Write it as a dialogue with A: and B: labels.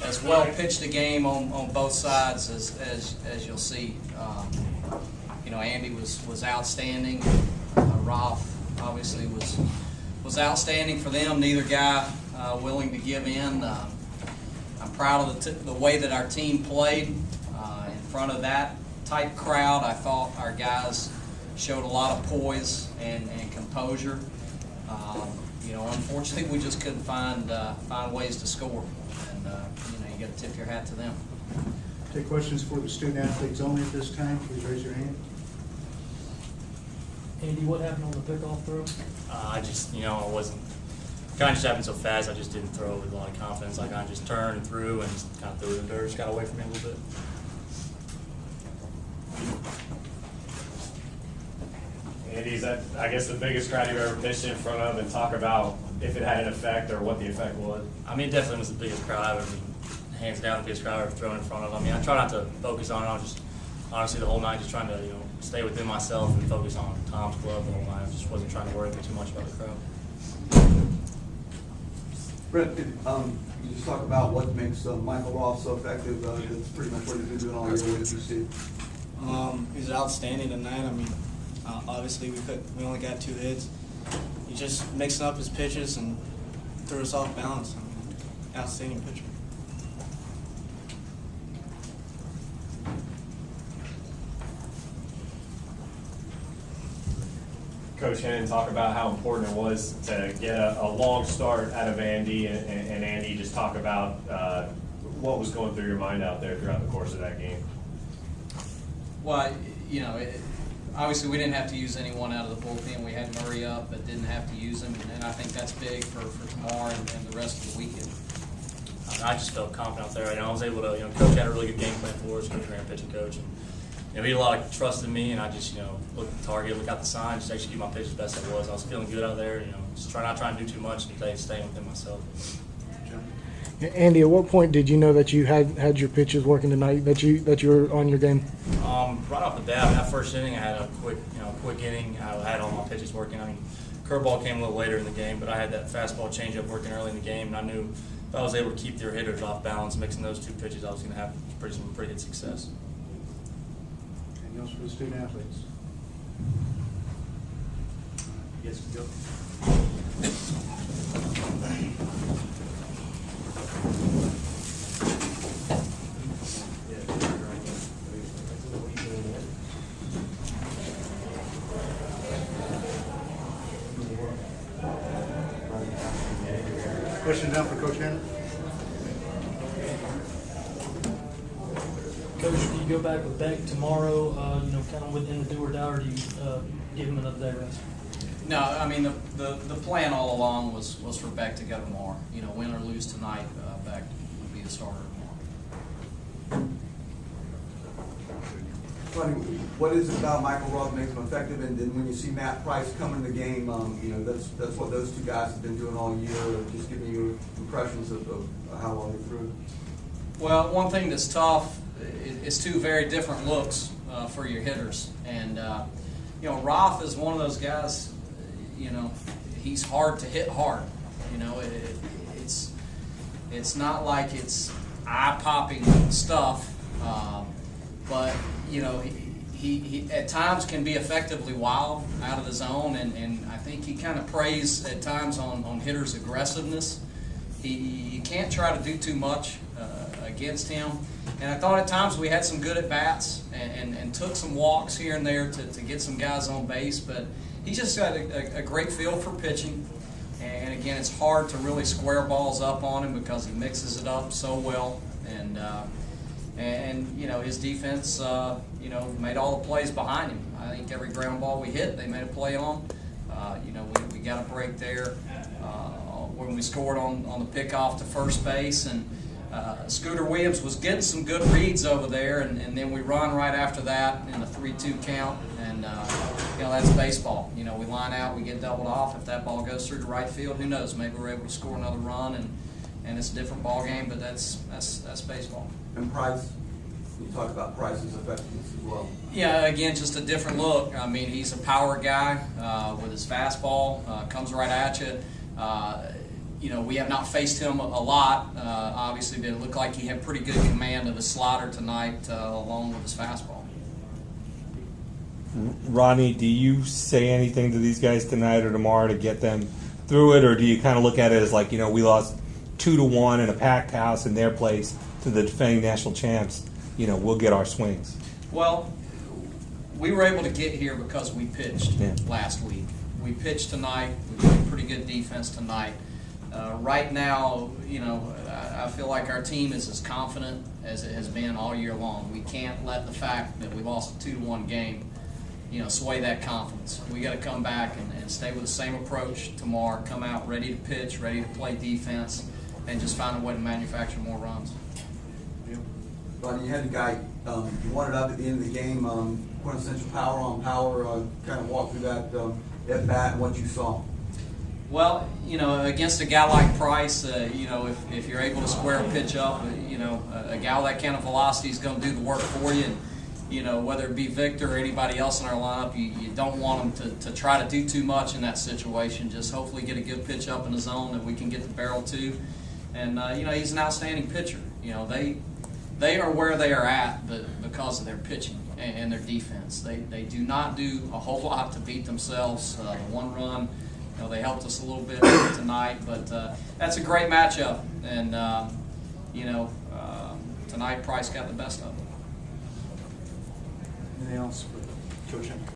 A: as well pitched a game on both sides as you'll see. You know, Andy was outstanding. Ralph obviously was outstanding for them. Neither guy willing to give in. I'm proud of the way that our team played in front of that type crowd. I thought our guys showed a lot of poise and composure. You know, unfortunately, we just couldn't find ways to score, and you know, you got to tip your hat to them.
B: Take questions for the student athletes only at this time. Please raise your hand.
C: Andy, what happened on the pickoff throw?
D: I just, you know, I wasn't, kind of just happened so fast, I just didn't throw with a lot of confidence. I kind of just turned and threw and just kind of threw it in the dirt, just got away from me a little bit.
E: Andy, is that, I guess, the biggest crowd you've ever pitched in front of, and talk about if it had an effect or what the effect was?
D: I mean, it definitely was the biggest crowd I've ever, hands down, the biggest crowd I've ever thrown in front of. I mean, I try not to focus on it. I was just, honestly, the whole night just trying to, you know, stay within myself and focus on Tom's glove the whole night. I just wasn't trying to worry too much about the crowd.
F: Brett, you just talk about what makes Michael Roth so effective. That's pretty much what he's been doing all year. What did you see?
G: He's outstanding tonight. I mean, obviously we only got 2 hits. He's just mixing up his pitches and threw us off balance. I mean, outstanding pitcher.
E: Coach Hennon, talk about how important it was to get a long start out of Andy, and Andy, just talk about what was going through your mind out there throughout the course of that game.
A: Well, you know, obviously we didn't have to use anyone out of the bullpen. We had Murray up, but didn't have to use him, and I think that's big for tomorrow and the rest of the weekend.
D: I just felt confident out there. You know, I was able to, you know, Coach had a really good game plan for us, Coach ran pitching coach. And, you know, he had a lot of trust in me, and I just, you know, look at the target, look out the sign, just execute my pitch as best I was. I was feeling good out there, you know, just not trying to do too much and staying within myself.
C: Andy, at what point did you know that you had your pitches working tonight, that you were on your game?
D: Right off the bat, I mean, that first inning, I had a quick inning. I had all my pitches working. I mean, curveball came a little later in the game, but I had that fastball changeup working early in the game, and I knew if I was able to keep their hitters off balance, mixing those 2 pitches, I was going to have some pretty good success.
B: Anything else for the student athletes? Yes, go. Question now for Coach Hennon.
C: Coach, do you go back with Beck tomorrow, you know, kind of within the do or die, or do you give him another day rest?
A: No, I mean, the plan all along was for Beck to go tomorrow. You know, win or lose tonight, Beck would be the starter tomorrow.
F: Funny, what is it about Michael Roth makes him effective? And then when you see Matt Price come in the game, you know, that's what those 2 guys have been doing all year. Just giving you impressions of how long they threw.
A: Well, one thing that's tough is 2 very different looks for your hitters, and you know, Roth is one of those guys. You know, he's hard to hit hard. You know, it's not like it's eye-popping stuff, but you know, he at times can be effectively wild out of the zone, and I think he kind of preys at times on hitters' aggressiveness. You can't try to do too much against him, and I thought at times we had some good at-bats and took some walks here and there to get some guys on base, but he just got a great feel for pitching, and again, it's hard to really square balls up on him because he mixes it up so well, and you know, his defense, you know, made all the plays behind him. I think every ground ball we hit, they made a play on. You know, we got a break there when we scored on the pickoff to first base, and Scooter Williams was getting some good reads over there, and then we run right after that in a 3-2 count, and you know, that's baseball. You know, we line out, we get doubled off. If that ball goes through the right field, who knows? Maybe we're able to score another run, and it's a different ball game. But that's baseball.
F: And Price, you talk about Price's effectiveness as well.
A: Yeah, again, just a different look. I mean, he's a power guy with his fastball, comes right at you. you know, we have not faced him a lot, obviously, but it looked like he had pretty good command of the slider tonight, along with his fastball.
H: Ronnie, do you say anything to these guys tonight or tomorrow to get them through it, or do you kind of look at it as like, you know, we lost 2-1 in a packed house in their place to the defending national champs, you know, we'll get our swings?
A: Well, we were able to get here because we pitched last week. We pitched tonight. We played pretty good defense tonight. Right now, you know, I feel like our team is as confident as it has been all year long. We can't let the fact that we lost a 2-1 game, you know, sway that confidence. We got to come back and stay with the same approach tomorrow. Come out ready to pitch, ready to play defense, and just find a way to manufacture more runs.
F: Ronnie, you had the guy, you wanted up at the end of the game, quintessential power on power, kind of walk through that at bat and what you saw.
A: Well, you know, against a guy like Price, you know, if you're able to square a pitch up, you know, a guy with that kind of velocity is going to do the work for you. And, you know, whether it be Victor or anybody else in our lineup, you don't want them to try to do too much in that situation. Just hopefully get a good pitch up in the zone that we can get the barrel to. And, you know, he's an outstanding pitcher. You know, they are where they are at because of their pitching and their defense. They do not do a whole lot to beat themselves. The one run, you know, they helped us a little bit tonight, but that's a great matchup. And, you know, tonight Price got the best of them.
B: Anything else for Coach Henry?